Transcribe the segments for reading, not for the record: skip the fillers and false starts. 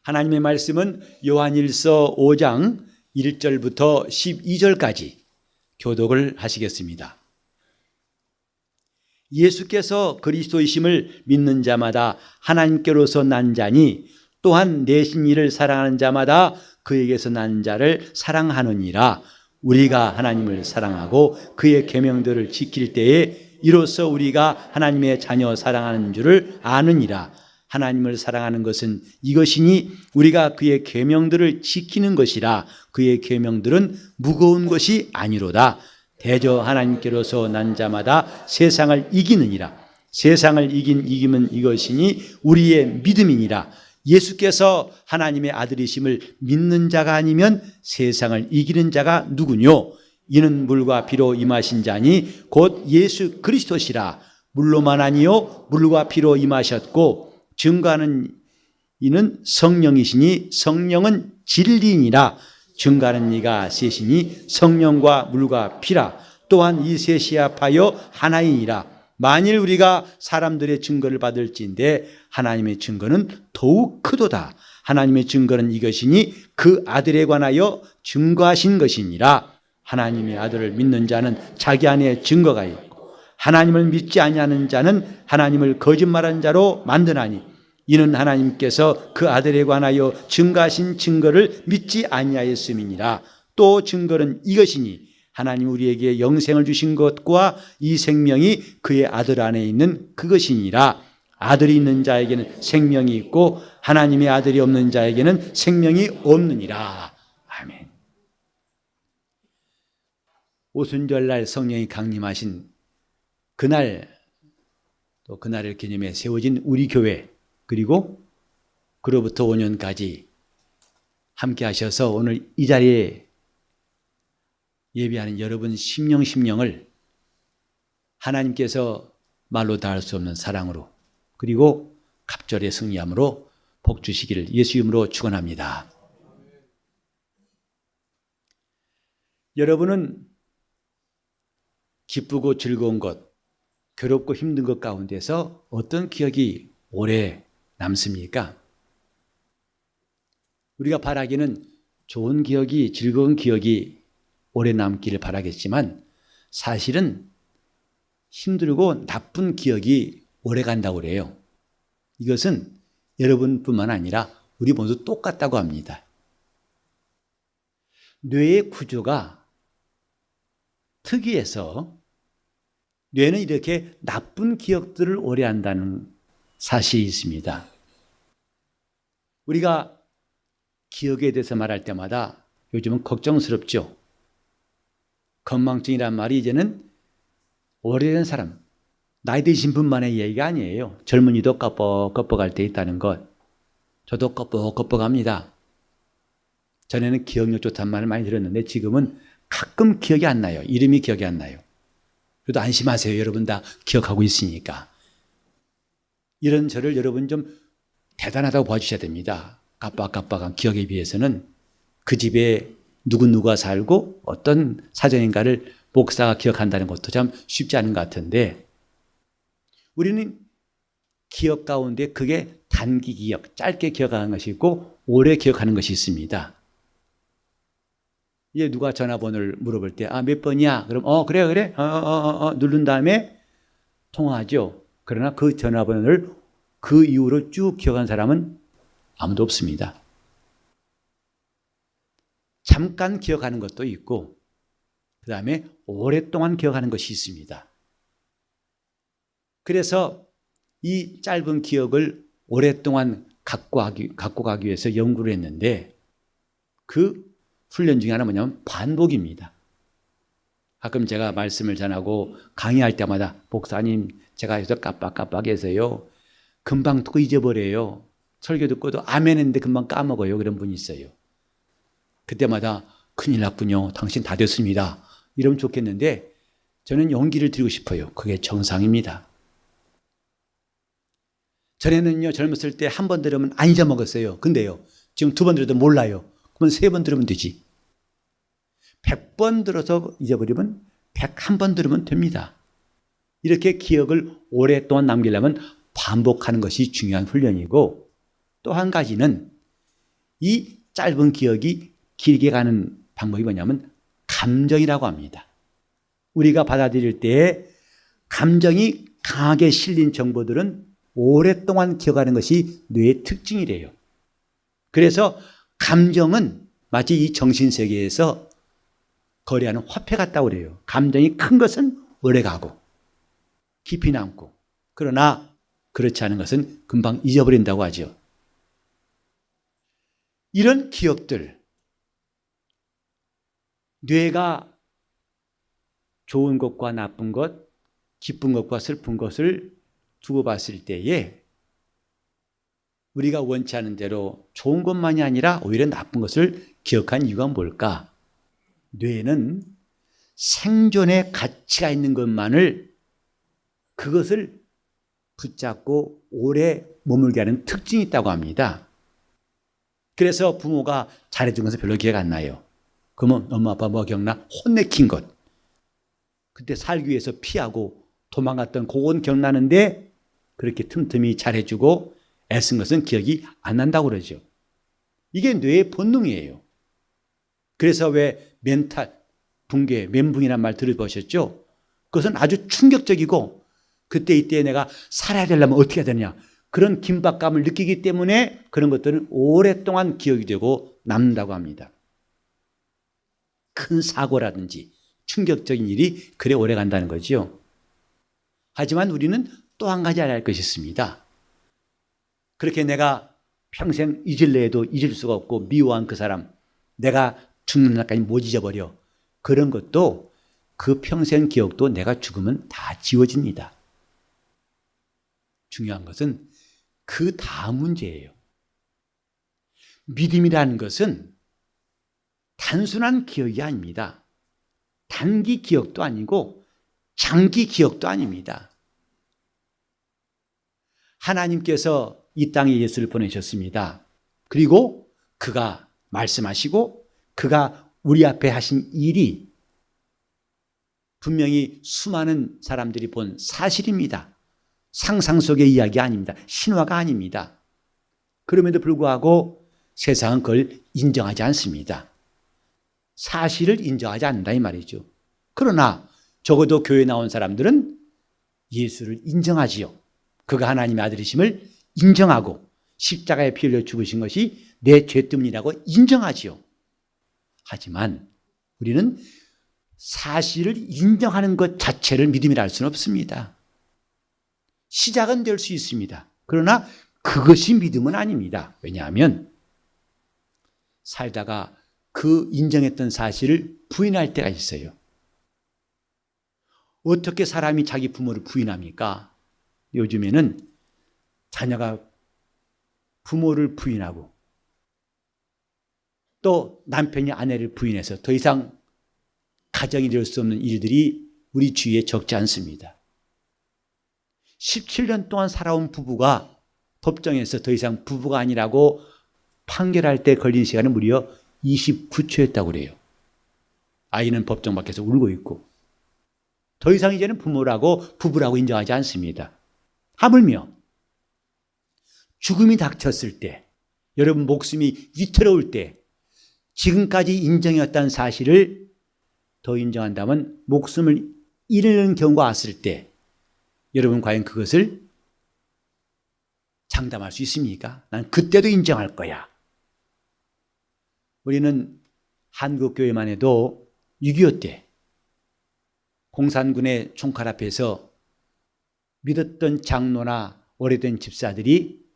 하나님의 말씀은 요한일서 5장 1절부터 12절까지 교독을 하시겠습니다. 예수께서 그리스도이심을 믿는 자마다 하나님께로서 난 자니 또한 내신 이를 사랑하는 자마다 그에게서 난 자를 사랑하느니라. 우리가 하나님을 사랑하고 그의 계명들을 지킬 때에 이로써 우리가 하나님의 자녀 사랑하는 줄을 아느니라. 하나님을 사랑하는 것은 이것이니 우리가 그의 계명들을 지키는 것이라. 그의 계명들은 무거운 것이 아니로다. 대저 하나님께로서 난 자마다 세상을 이기느니라. 세상을 이김은 이것이니 우리의 믿음이니라. 예수께서 하나님의 아들이심을 믿는 자가 아니면 세상을 이기는 자가 누구뇨? 이는 물과 피로 임하신 자니 곧 예수 그리스도시라. 물로만 아니요 물과 피로 임하셨고 증거하는 이는 성령이시니 성령은 진리니라. 증거하는 이가 셋이니 성령과 물과 피라. 또한 이 셋이 합하여 하나이니라. 만일 우리가 사람들의 증거를 받을지인데 하나님의 증거는 더욱 크도다. 하나님의 증거는 이것이니 그 아들에 관하여 증거하신 것이니라. 하나님의 아들을 믿는 자는 자기 안에 증거가 있고 하나님을 믿지 아니하는 자는 하나님을 거짓말하는 자로 만드나니 이는 하나님께서 그 아들에 관하여 증거하신 증거를 믿지 아니하였음이니라. 또 증거는 이것이니 하나님 우리에게 영생을 주신 것과 이 생명이 그의 아들 안에 있는 그것이니라. 아들이 있는 자에게는 생명이 있고 하나님의 아들이 없는 자에게는 생명이 없느니라. 아멘. 오순절날 성령이 강림하신 그날, 또 그날을 기념해 세워진 우리 교회, 그리고 그로부터 5년까지 함께 하셔서 오늘 이 자리에 예배하는 여러분 심령을 하나님께서 말로 다 할 수 없는 사랑으로 그리고 갑절의 승리함으로 복 주시기를 예수 이름으로 축원합니다. 여러분은 기쁘고 즐거운 것, 괴롭고 힘든 것 가운데서 어떤 기억이 오래 남습니까? 우리가 바라기는 좋은 기억이, 즐거운 기억이 오래 남기를 바라겠지만 사실은 힘들고 나쁜 기억이 오래 간다고 그래요. 이것은 여러분뿐만 아니라 우리 모두 똑같다고 합니다. 뇌의 구조가 특이해서 뇌는 이렇게 나쁜 기억들을 오래 한다는 사실이 있습니다. 우리가 기억에 대해서 말할 때마다 요즘은 걱정스럽죠. 건망증이란 말이 이제는 오래된 사람, 나이 드신 분만의 얘기가 아니에요. 젊은이도 껍벅할 때 있다는 것. 저도 껍벅합니다. 전에는 기억력 좋다는 말을 많이 들었는데 지금은 가끔 기억이 안 나요. 이름이 기억이 안 나요. 그래도 안심하세요. 여러분 다 기억하고 있으니까. 이런 저를 여러분 좀 대단하다고 봐주셔야 됩니다. 깜빡깜빡한 기억에 비해서는 그 집에 누구누구가 살고 어떤 사정인가를 목사가 기억한다는 것도 참 쉽지 않은 것 같은데 우리는 기억 가운데 그게 단기 기억, 짧게 기억하는 것이 있고 오래 기억하는 것이 있습니다. 이제 누가 전화번호를 물어볼 때 몇 번이야? 그럼 그래 누른 다음에 통화하죠. 그러나 그 전화번호를 그 이후로 쭉 기억한 사람은 아무도 없습니다. 잠깐 기억하는 것도 있고 그 다음에 오랫동안 기억하는 것이 있습니다. 그래서 이 짧은 기억을 오랫동안 갖고 가기 위해서 연구를 했는데 그 훈련 중에 하나 뭐냐면 반복입니다. 가끔 제가 말씀을 전하고 강의할 때마다 목사님 제가 여기서 깜빡깜빡해서요 금방 또 잊어버려요. 설교 듣고도 아멘 했는데 금방 까먹어요. 그런 분이 있어요. 그때마다 큰일 났군요. 당신 다 됐습니다. 이러면 좋겠는데 저는 용기를 드리고 싶어요. 그게 정상입니다. 전에는요 젊었을 때 한 번 들으면 안 잊어먹었어요. 근데요 지금 2번 들어도 몰라요. 그러면 3번 들으면 되지. 100번 들어서 잊어버리면 101번 들으면 됩니다. 이렇게 기억을 오랫동안 남기려면 반복하는 것이 중요한 훈련이고 또 한 가지는 이 짧은 기억이 길게 가는 방법이 뭐냐면 감정이라고 합니다. 우리가 받아들일 때 감정이 강하게 실린 정보들은 오랫동안 기억하는 것이 뇌의 특징이래요. 그래서 감정은 마치 이 정신세계에서 거래하는 화폐 같다고 그래요. 감정이 큰 것은 오래가고 깊이 남고, 그러나 그렇지 않은 것은 금방 잊어버린다고 하죠. 이런 기억들, 뇌가 좋은 것과 나쁜 것, 기쁜 것과 슬픈 것을 두고 봤을 때에 우리가 원치 않은 대로 좋은 것만이 아니라 오히려 나쁜 것을 기억한 이유가 뭘까? 뇌는 생존의 가치가 있는 것만을, 그것을 붙잡고 오래 머물게 하는 특징이 있다고 합니다. 그래서 부모가 잘해준 것은 별로 기억 안 나요. 그러면 엄마 아빠 뭐 기억나? 혼내킨 것. 그때 살기 위해서 피하고 도망갔던 그건 기억나는데 그렇게 틈틈이 잘해주고 애쓴 것은 기억이 안 난다고 그러죠. 이게 뇌의 본능이에요. 그래서 왜 멘탈 붕괴, 멘붕이란 말 들어보셨죠? 그것은 아주 충격적이고 그때 이때 내가 살아야 되려면 어떻게 해야 되느냐, 그런 긴박감을 느끼기 때문에 그런 것들은 오랫동안 기억이 되고 남는다고 합니다. 큰 사고라든지 충격적인 일이 그래 오래 간다는 거죠. 하지만 우리는 또 한 가지 알아야 할 것이 있습니다. 그렇게 내가 평생 잊을래 해도 잊을 수가 없고 미워한 그 사람, 내가 죽는 날까지 못 잊어버려. 그런 것도 그 평생 기억도 내가 죽으면 다 지워집니다. 중요한 것은 그 다음 문제예요. 믿음이라는 것은 단순한 기억이 아닙니다. 단기 기억도 아니고 장기 기억도 아닙니다. 하나님께서 이 땅에 예수를 보내셨습니다. 그리고 그가 말씀하시고 그가 우리 앞에 하신 일이 분명히 수많은 사람들이 본 사실입니다. 상상 속의 이야기 아닙니다. 신화가 아닙니다. 그럼에도 불구하고 세상은 그걸 인정하지 않습니다. 사실을 인정하지 않는다 이 말이죠. 그러나 적어도 교회에 나온 사람들은 예수를 인정하지요. 그가 하나님의 아들이심을 인정하고 십자가에 피 흘려 죽으신 것이 내 죄 때문이라고 인정하지요. 하지만 우리는 사실을 인정하는 것 자체를 믿음이라 할 수는 없습니다. 시작은 될 수 있습니다. 그러나 그것이 믿음은 아닙니다. 왜냐하면 살다가 그 인정했던 사실을 부인할 때가 있어요. 어떻게 사람이 자기 부모를 부인합니까? 요즘에는 자녀가 부모를 부인하고 또 남편이 아내를 부인해서 더 이상 가정이 이룰 수 없는 일들이 우리 주위에 적지 않습니다. 17년 동안 살아온 부부가 법정에서 더 이상 부부가 아니라고 판결할 때 걸린 시간은 무려 29초였다고 그래요. 아이는 법정 밖에서 울고 있고 더 이상 이제는 부모라고 부부라고 인정하지 않습니다. 하물며 죽음이 닥쳤을 때, 여러분 목숨이 위태로울 때 지금까지 인정해왔다는 사실을 더 인정한다면 목숨을 잃는 경우가 왔을 때 여러분 과연 그것을 장담할 수 있습니까? 난 그때도 인정할 거야. 우리는 한국교회만 해도 6.25 때 공산군의 총칼 앞에서 믿었던 장로나 오래된 집사들이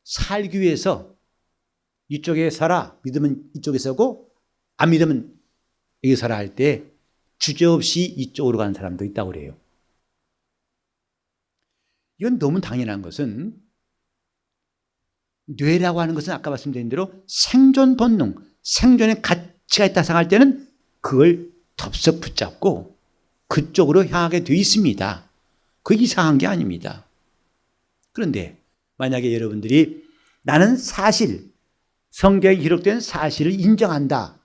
살기 위해서 이쪽에 서라, 믿으면 이쪽에 서고 안 믿으면 여기 서라 할 때 주저없이 이쪽으로 가는 사람도 있다고 그래요. 이건 너무 당연한 것은 뇌라고 하는 것은 아까 말씀드린 대로 생존 본능, 생존의 가치가 있다 생각할 때는 그걸 덥석 붙잡고 그쪽으로 향하게 돼 있습니다. 그게 이상한 게 아닙니다. 그런데 만약에 여러분들이 나는 사실, 성경에 기록된 사실을 인정한다,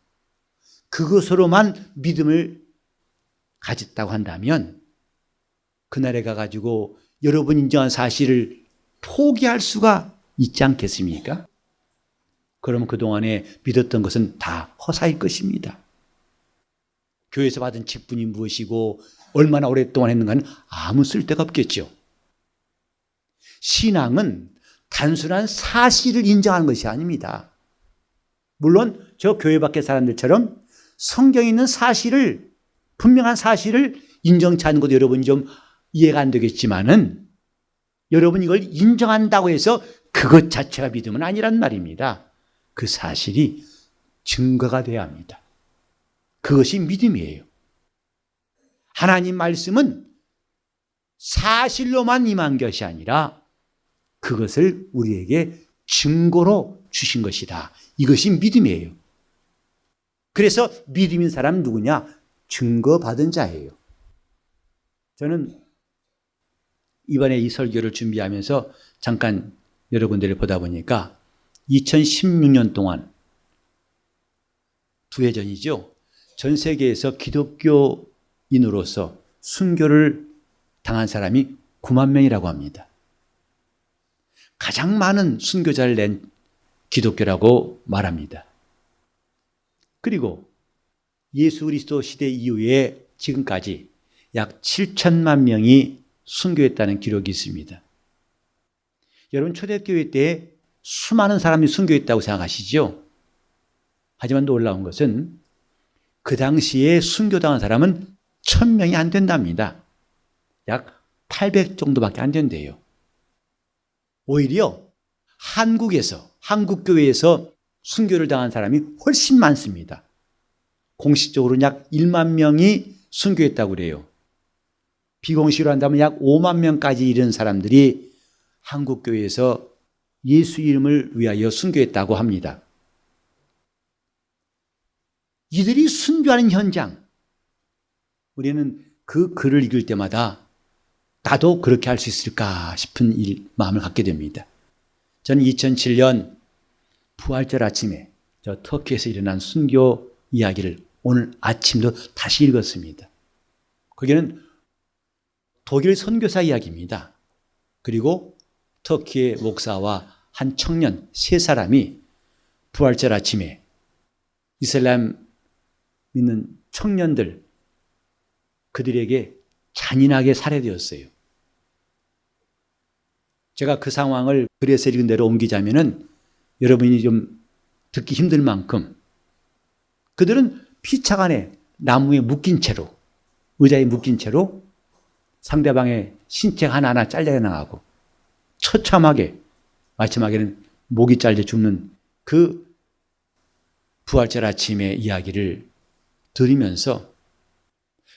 그것으로만 믿음을 가졌다고 한다면 그날에 가가지고 여러분 인정한 사실을 포기할 수가 있지 않겠습니까? 그러면 그동안에 믿었던 것은 다 허사일 것입니다. 교회에서 받은 직분이 무엇이고 얼마나 오랫동안 했는가는 아무 쓸데가 없겠죠. 신앙은 단순한 사실을 인정하는 것이 아닙니다. 물론 저 교회 밖의 사람들처럼 성경에 있는 사실을, 분명한 사실을 인정치 않는 것도 여러분이 좀 이해가 안 되겠지만은 여러분이 이걸 인정한다고 해서 그것 자체가 믿음은 아니란 말입니다. 그 사실이 증거가 돼야 합니다. 그것이 믿음이에요. 하나님 말씀은 사실로만 임한 것이 아니라 그것을 우리에게 증거로 주신 것이다. 이것이 믿음이에요. 그래서 믿음인 사람 누구냐? 증거받은 자예요. 저는 이번에 이 설교를 준비하면서 잠깐 여러 군데를 보다 보니까 2016년 동안 2해 전이죠. 전 세계에서 기독교인으로서 순교를 당한 사람이 9만 명이라고 합니다. 가장 많은 순교자를 낸 기독교라고 말합니다. 그리고 예수 그리스도 시대 이후에 지금까지 약 7천만 명이 순교했다는 기록이 있습니다. 여러분 초대교회 때 수많은 사람이 순교했다고 생각하시죠? 하지만 놀라운 것은 그 당시에 순교당한 사람은 1000명이 안 된답니다. 약 800 정도밖에 안 된대요. 오히려 한국교회에서 순교를 당한 사람이 훨씬 많습니다. 공식적으로는 약 1만 명이 순교했다고 그래요. 비공식으로 한다면 약 5만 명까지 이른 사람들이 한국교회에서 예수 이름을 위하여 순교했다고 합니다. 이들이 순교하는 현장, 우리는 그 글을 읽을 때마다 나도 그렇게 할 수 있을까 싶은 마음을 갖게 됩니다. 저는 2007년 부활절 아침에 저 터키에서 일어난 순교 이야기를 오늘 아침도 다시 읽었습니다. 거기는 독일 선교사 이야기입니다. 그리고 터키의 목사와 한 청년 3사람이 부활절 아침에 이슬람 믿는 청년들, 그들에게 잔인하게 살해되었어요. 제가 그 상황을 글에서 읽은 대로 옮기자면은 여러분이 좀 듣기 힘들 만큼 그들은 피차간에 나무에 묶인 채로, 의자에 묶인 채로 상대방의 신체가 하나하나 잘려 나가고 처참하게 마지막에는 목이 잘려 죽는 그 부활절 아침의 이야기를 들으면서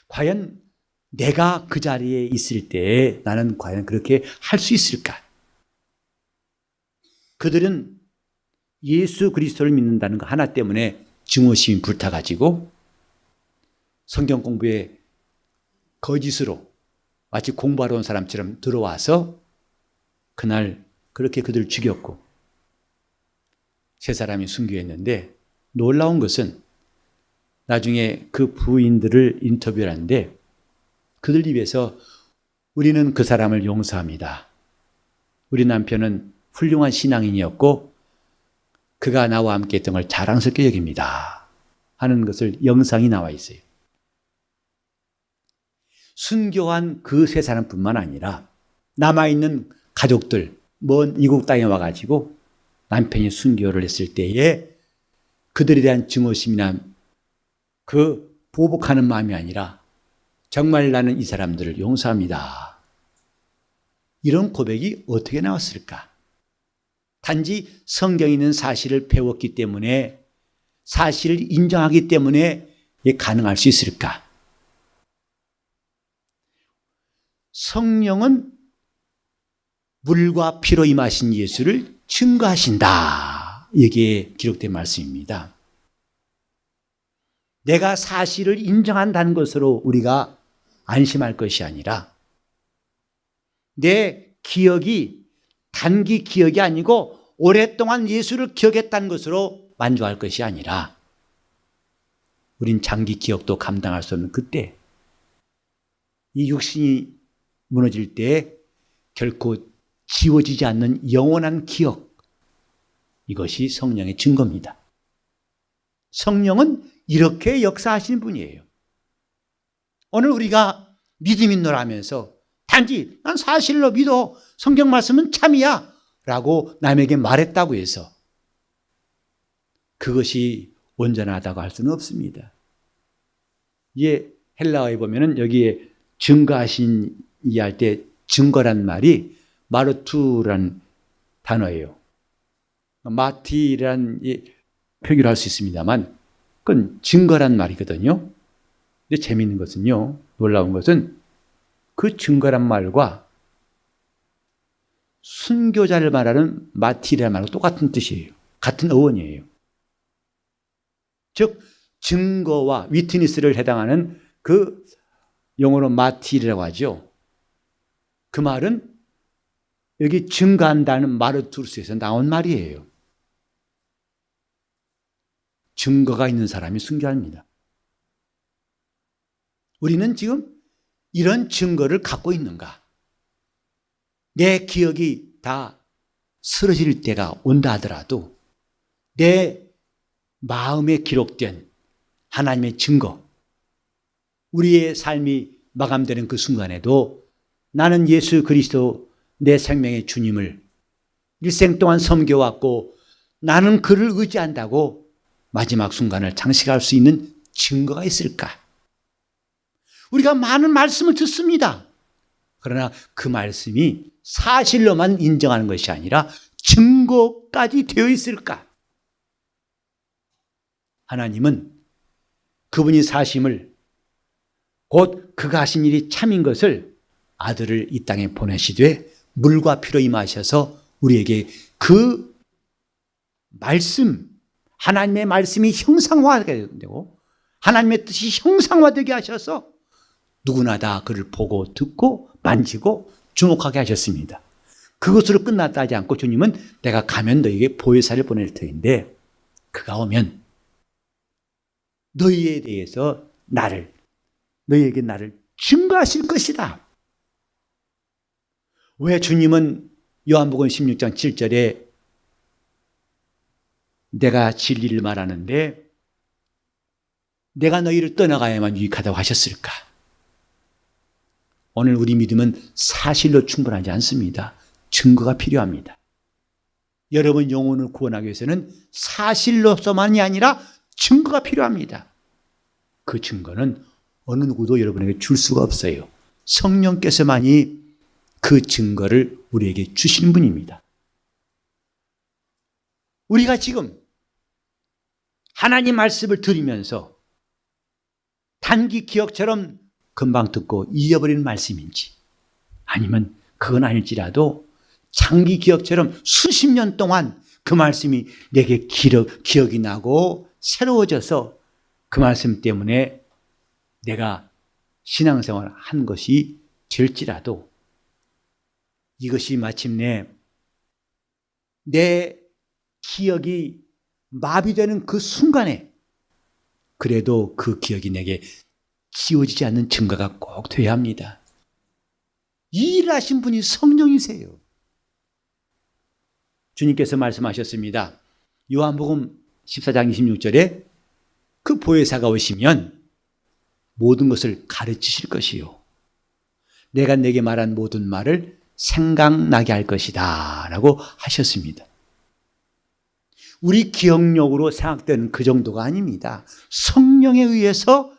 과연 내가 그 자리에 있을 때 나는 과연 그렇게 할 수 있을까? 그들은 예수 그리스도를 믿는다는 거 하나 때문에 증오심이 불타가지고 성경 공부에 거짓으로 마치 공부하러 온 사람처럼 들어와서 그날 그렇게 그들을 죽였고 3사람이 순교했는데 놀라운 것은 나중에 그 부인들을 인터뷰를 하는데 그들 입에서 우리는 그 사람을 용서합니다. 우리 남편은 훌륭한 신앙인이었고 그가 나와 함께 했던 걸 자랑스럽게 여깁니다. 하는 것을 영상이 나와 있어요. 순교한 그 3사람뿐만 아니라 남아있는 가족들, 먼 이국 땅에 와가지고 남편이 순교를 했을 때에 그들에 대한 증오심이나 그 보복하는 마음이 아니라 정말 나는 이 사람들을 용서합니다. 이런 고백이 어떻게 나왔을까? 단지 성경에 있는 사실을 배웠기 때문에, 사실을 인정하기 때문에 가능할 수 있을까? 성령은 물과 피로 임하신 예수를 증거하신다. 이게 기록된 말씀입니다. 내가 사실을 인정한다는 것으로 우리가 안심할 것이 아니라 내 기억이 단기 기억이 아니고 오랫동안 예수를 기억했다는 것으로 만족할 것이 아니라 우린 장기 기억도 감당할 수 없는 그때 이 육신이 무너질 때 결코 지워지지 않는 영원한 기억, 이것이 성령의 증거입니다. 성령은 이렇게 역사하시는 분이에요. 오늘 우리가 믿음 있노라 하면서 단지 난 사실로 믿어, 성경 말씀은 참이야 라고 남에게 말했다고 해서 그것이 온전하다고 할 수는 없습니다. 이게 헬라어에 보면은 여기에 증거하신 이할 때 증거란 말이 마르투란 단어예요. 마티란 표기를 할 수 있습니다만 그건 증거란 말이거든요. 근데 재미있는 것은요, 놀라운 것은 그 증거란 말과 순교자를 말하는 마티라는 말과 똑같은 뜻이에요. 같은 어원이에요. 즉 증거와 위트니스를 해당하는 그 영어로 마티라고 하죠. 그 말은 여기 증거한다는 마르투스에서 나온 말이에요. 증거가 있는 사람이 순교합니다. 우리는 지금 이런 증거를 갖고 있는가? 내 기억이 다 쓰러질 때가 온다 하더라도 내 마음에 기록된 하나님의 증거, 우리의 삶이 마감되는 그 순간에도 나는 예수 그리스도 내 생명의 주님을 일생 동안 섬겨왔고 나는 그를 의지한다고 마지막 순간을 장식할 수 있는 증거가 있을까? 우리가 많은 말씀을 듣습니다. 그러나 그 말씀이 사실로만 인정하는 것이 아니라 증거까지 되어 있을까? 하나님은 그분이 사심을 곧 그가 하신 일이 참인 것을 아들을 이 땅에 보내시되 물과 피로 임하셔서 우리에게 그 말씀, 하나님의 말씀이 형상화되게 되고 하나님의 뜻이 형상화되게 하셔서 누구나 다 그를 보고 듣고 만지고 주목하게 하셨습니다. 그것으로 끝났다 하지 않고 주님은 내가 가면 너에게 보혜사를 보낼 터인데 그가 오면 너희에 대해서 너희에게 나를 증거하실 것이다. 왜 주님은 요한복음 16장 7절에 내가 진리를 말하는데 내가 너희를 떠나가야만 유익하다고 하셨을까? 오늘 우리 믿음은 사실로 충분하지 않습니다. 증거가 필요합니다. 여러분 영혼을 구원하기 위해서는 사실로서만이 아니라 증거가 필요합니다. 그 증거는 어느 누구도 여러분에게 줄 수가 없어요. 성령께서만이 그 증거를 우리에게 주시는 분입니다. 우리가 지금 하나님 말씀을 들으면서 단기 기억처럼 금방 듣고 잊어버리는 말씀인지 아니면 그건 아닐지라도 장기 기억처럼 수십 년 동안 그 말씀이 내게 기억이 나고 새로워져서 그 말씀 때문에 내가 신앙생활을 한 것이 될지라도 이것이 마침내 내 기억이 마비되는 그 순간에 그래도 그 기억이 내게 지워지지 않는 증거가 꼭 되어야 합니다. 이 일을 하신 분이 성령이세요. 주님께서 말씀하셨습니다. 요한복음 14장 26절에 그 보혜사가 오시면 모든 것을 가르치실 것이요. 내가 내게 말한 모든 말을 생각나게 할 것이다 라고 하셨습니다. 우리 기억력으로 생각되는 그 정도가 아닙니다. 성령에 의해서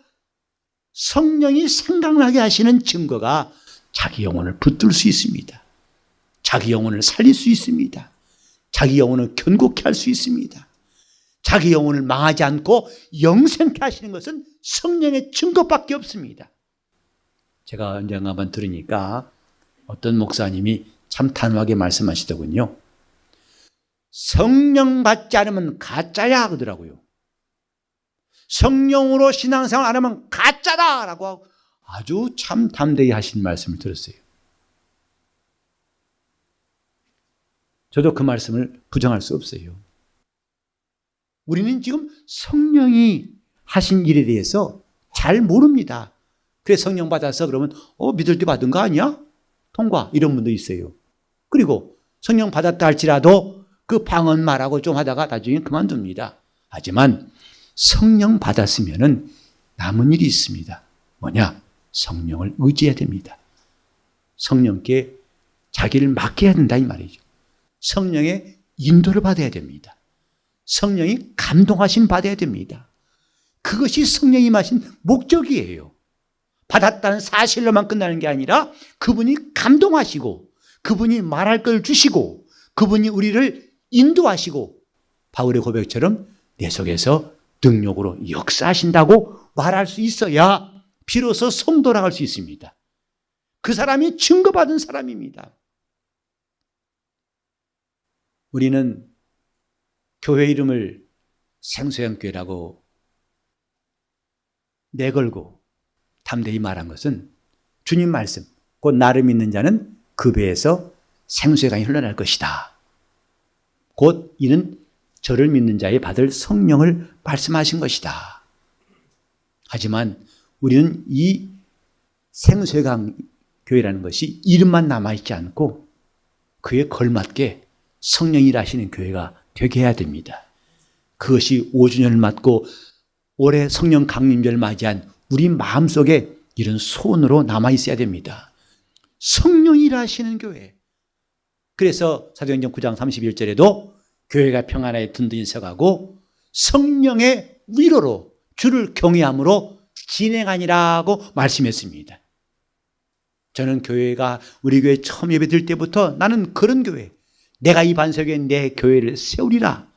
성령이 생각나게 하시는 증거가 자기 영혼을 붙들 수 있습니다. 자기 영혼을 살릴 수 있습니다. 자기 영혼을 견고케 할 수 있습니다. 자기 영혼을 망하지 않고 영생케 하시는 것은 성령의 증거밖에 없습니다. 제가 언젠가 한번 들으니까 어떤 목사님이 참 단호하게 말씀하시더군요. 성령 받지 않으면 가짜야 하더라고요. 성령으로 신앙생활 안 하면 가짜다 라고 아주 참 담대히 하신 말씀을 들었어요. 저도 그 말씀을 부정할 수 없어요. 우리는 지금 성령이 하신 일에 대해서 잘 모릅니다. 그래 성령 받아서 그러면 믿을 때 받은 거 아니야? 통과 이런 분도 있어요. 그리고 성령 받았다 할지라도 그 방언 말하고 좀 하다가 나중에 그만둡니다. 하지만 성령 받았으면은 남은 일이 있습니다. 뭐냐? 성령을 의지해야 됩니다. 성령께 자기를 맡겨야 된다 이 말이죠. 성령의 인도를 받아야 됩니다. 성령이 감동하심 받아야 됩니다. 그것이 성령이 마신 목적이에요. 받았다는 사실로만 끝나는 게 아니라 그분이 감동하시고 그분이 말할 걸 주시고 그분이 우리를 인도하시고 바울의 고백처럼 내 속에서 능력으로 역사하신다고 말할 수 있어야 비로소 성도라 할 수 있습니다. 그 사람이 증거받은 사람입니다. 우리는 교회 이름을 생소형교회라고 내걸고 담대히 말한 것은 주님 말씀, 곧 나를 믿는 자는 그 배에서 생수의 강이 흘러날 것이다. 곧 이는 저를 믿는 자에 받을 성령을 말씀하신 것이다. 하지만 우리는 이 생수의 강 교회라는 것이 이름만 남아있지 않고 그에 걸맞게 성령이 일하시는 교회가 되게 해야 됩니다. 그것이 5주년을 맞고 올해 성령 강림절을 맞이한 우리 마음속에 이런 소원으로 남아있어야 됩니다. 성령이 일하시는 교회. 그래서 사도행전 9장 31절에도 교회가 평안하에 든든히 서가고 성령의 위로로 주를 경외함으로 진행하니라고 말씀했습니다. 저는 교회가 우리 교회 처음 예배 드릴 때부터 나는 그런 교회, 내가 이 반석에 내 교회를 세우리라.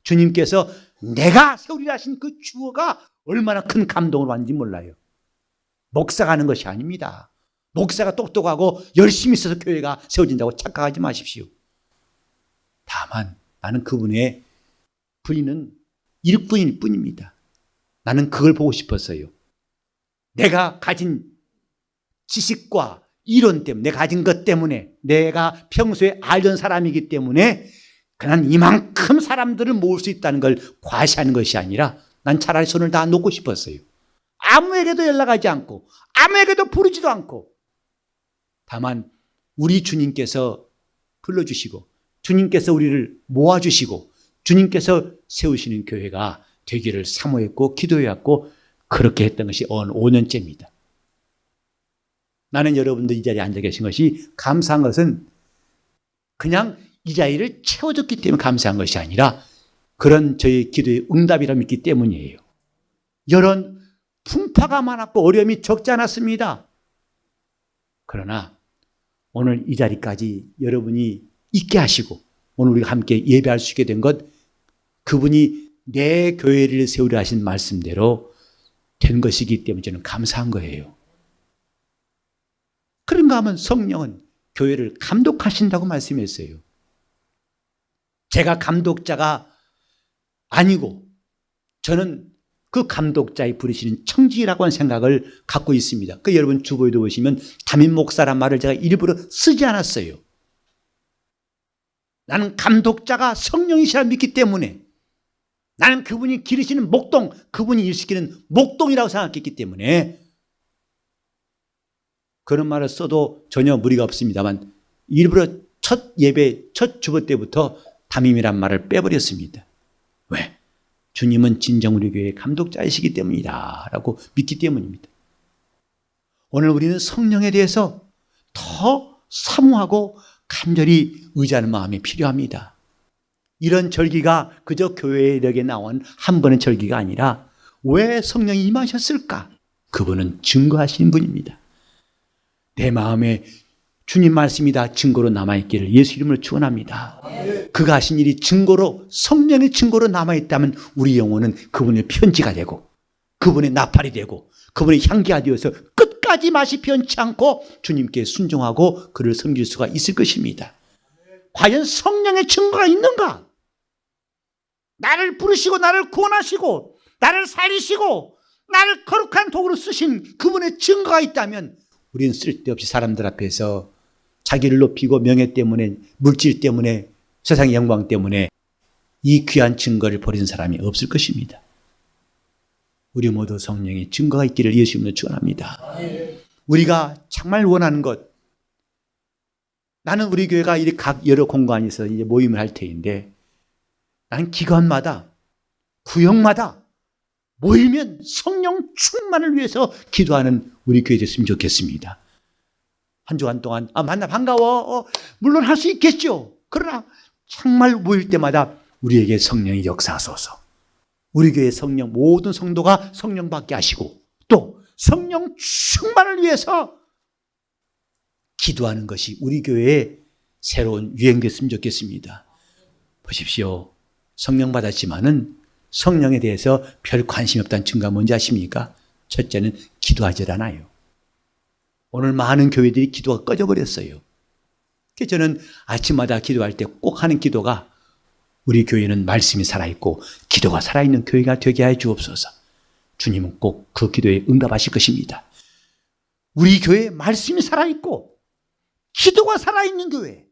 주님께서 내가 세우리라 하신 그 주어가 얼마나 큰 감동을 받는지 몰라요. 목사가 하는 것이 아닙니다. 목사가 똑똑하고 열심히 있어서 교회가 세워진다고 착각하지 마십시오. 다만 나는 그분의 부인은 일꾼일 뿐입니다. 나는 그걸 보고 싶었어요. 내가 가진 지식과 이론 때문에, 내가 가진 것 때문에, 내가 평소에 알던 사람이기 때문에 그냥 이만큼 사람들을 모을 수 있다는 걸 과시하는 것이 아니라 난 차라리 손을 다 놓고 싶었어요. 아무에게도 연락하지 않고 아무에게도 부르지도 않고, 다만 우리 주님께서 불러주시고 주님께서 우리를 모아주시고 주님께서 세우시는 교회가 되기를 사모했고 기도해왔고 그렇게 했던 것이 5년째입니다. 나는 여러분들 이 자리에 앉아 계신 것이 감사한 것은 그냥 이 자리를 채워줬기 때문에 감사한 것이 아니라 그런 저희 기도의 응답이라 믿기 때문이에요. 이런 풍파가 많았고 어려움이 적지 않았습니다. 그러나 오늘 이 자리까지 여러분이 있게 하시고 오늘 우리가 함께 예배할 수 있게 된 것, 그분이 내 교회를 세우려 하신 말씀대로 된 것이기 때문에 저는 감사한 거예요. 그런가 하면 성령은 교회를 감독하신다고 말씀했어요. 제가 감독자가 아니고 저는 그 감독자의 부르시는 청지기라고 하는 생각을 갖고 있습니다. 그 여러분 주보에도 보시면 담임 목사란 말을 제가 일부러 쓰지 않았어요. 나는 감독자가 성령이시라 믿기 때문에, 나는 그분이 기르시는 목동, 그분이 일시키는 목동이라고 생각했기 때문에 그런 말을 써도 전혀 무리가 없습니다만 일부러 첫 예배, 첫 주보 때부터 담임이란 말을 빼버렸습니다. 왜? 주님은 진정 우리 교회의 감독자이시기 때문이다 라고 믿기 때문입니다. 오늘 우리는 성령에 대해서 더 사모하고 간절히 의지하는 마음이 필요합니다. 이런 절기가 그저 교회에게 나온 한 번의 절기가 아니라 왜 성령이 임하셨을까? 그분은 증거하시는 분입니다. 내 마음에 주님 말씀이다 증거로 남아있기를 예수 이름으로 축원합니다. 그가 하신 일이 증거로, 성령의 증거로 남아있다면 우리 영혼은 그분의 편지가 되고 그분의 나팔이 되고 그분의 향기가 되어서 끝까지 맛이 변치 않고 주님께 순종하고 그를 섬길 수가 있을 것입니다. 과연 성령의 증거가 있는가? 나를 부르시고 나를 구원하시고 나를 살리시고 나를 거룩한 도구로 쓰신 그분의 증거가 있다면 우리는 쓸데없이 사람들 앞에서 자기를 높이고 명예 때문에, 물질 때문에, 세상의 영광 때문에 이 귀한 증거를 버리는 사람이 없을 것입니다. 우리 모두 성령의 증거가 있기를 예수 이름으로 축원합니다. 우리가 정말 원하는 것, 나는 우리 교회가 이렇게 각 여러 공간에서 이제 모임을 할 테인데, 나는 기관마다, 구역마다 모이면 성령 충만을 위해서 기도하는 우리 교회 됐으면 좋겠습니다. 한 주간 동안 만나 반가워. 물론 할 수 있겠죠. 그러나 정말 모일 때마다 우리에게 성령이 역사하소서. 우리 교회 성령, 모든 성도가 성령 받게 하시고 또 성령 충만을 위해서 기도하는 것이 우리 교회의 새로운 유행됐으면 좋겠습니다. 보십시오. 성령 받았지만은 성령에 대해서 별 관심이 없다는 증거가 뭔지 아십니까? 첫째는 기도하지 않아요. 오늘 많은 교회들이 기도가 꺼져버렸어요. 그래서 저는 아침마다 기도할 때 꼭 하는 기도가 우리 교회는 말씀이 살아있고 기도가 살아있는 교회가 되게 해 주옵소서. 주님은 꼭 그 기도에 응답하실 것입니다. 우리 교회에 말씀이 살아있고 기도가 살아있는 교회.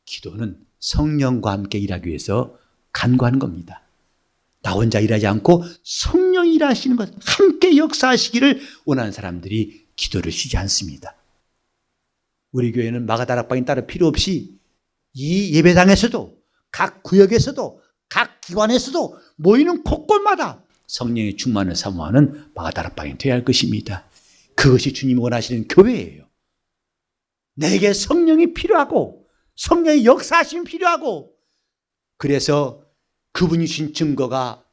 기도는 성령과 함께 일하기 위해서 간구하는 겁니다. 나 혼자 일하지 않고 성령이 일하시는 것, 함께 역사하시기를 원하는 사람들이 기도를 쉬지 않습니다. 우리 교회는 마가다락방이 따로 필요 없이 이 예배당에서도 각 구역에서도 각 기관에서도 모이는 곳곳마다 성령의 충만을 사모하는 마가다락방이 되어야 할 것입니다. 그것이 주님이 원하시는 교회예요. 내게 성령이 필요하고 성령의 역사하심이 필요하고, 그래서 그분이 주신 증거가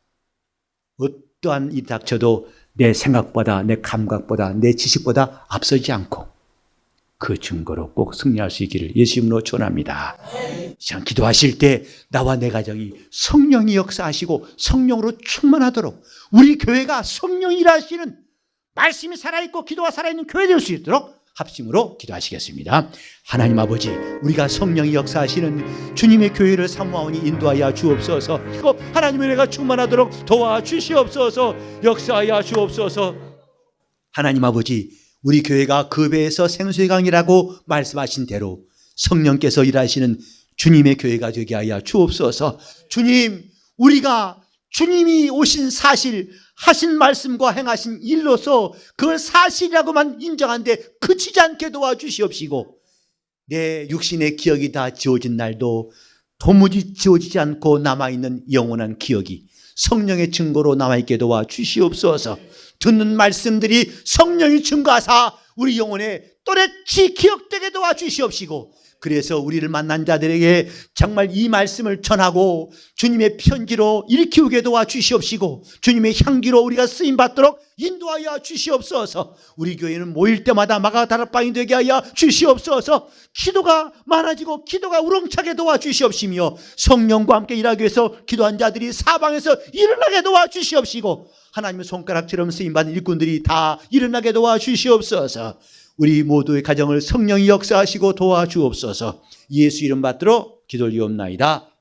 어떠한 일이 닥쳐도 내 생각보다 내 감각보다 내 지식보다 앞서지 않고 그 증거로 꼭 승리할 수 있기를 예수 이름으로 축원합니다. 참 기도하실 때 나와 내 가정이 성령이 역사하시고 성령으로 충만하도록 우리 교회가 성령이 일하시는, 말씀이 살아있고 기도가 살아있는 교회 될 수 있도록 합심으로 기도하시겠습니다. 하나님 아버지, 우리가 성령이 역사하시는 주님의 교회를 사모하오니 인도하여 주옵소서. 그리고 하나님의 은혜가 충만하도록 도와주시옵소서. 역사하여 주옵소서. 하나님 아버지, 우리 교회가 그 배에서 생수의 강이라고 말씀하신 대로 성령께서 일하시는 주님의 교회가 되게 하여 주옵소서. 주님, 우리가 주님이 오신 사실, 하신 말씀과 행하신 일로서 그걸 사실이라고만 인정하는데 그치지 않게 도와주시옵시고, 내 육신의 기억이 다 지워진 날도 도무지 지워지지 않고 남아있는 영원한 기억이 성령의 증거로 남아있게 도와주시옵소서. 듣는 말씀들이 성령이 증거하사 우리 영혼에 또렷이 기억되게 도와주시옵시고, 그래서 우리를 만난 자들에게 정말 이 말씀을 전하고 주님의 편지로 일깨우게 도와주시옵시고 주님의 향기로 우리가 쓰임받도록 인도하여 주시옵소서. 우리 교회는 모일 때마다 마가다락방이 되게 하여 주시옵소서. 기도가 많아지고 기도가 우렁차게 도와주시옵시며 성령과 함께 일하기 위해서 기도한 자들이 사방에서 일어나게 도와주시옵시고 하나님의 손가락처럼 쓰임받은 일꾼들이 다 일어나게 도와주시옵소서. 우리 모두의 가정을 성령이 역사하시고 도와주옵소서. 예수 이름 받들어 기도를 이옵나이다.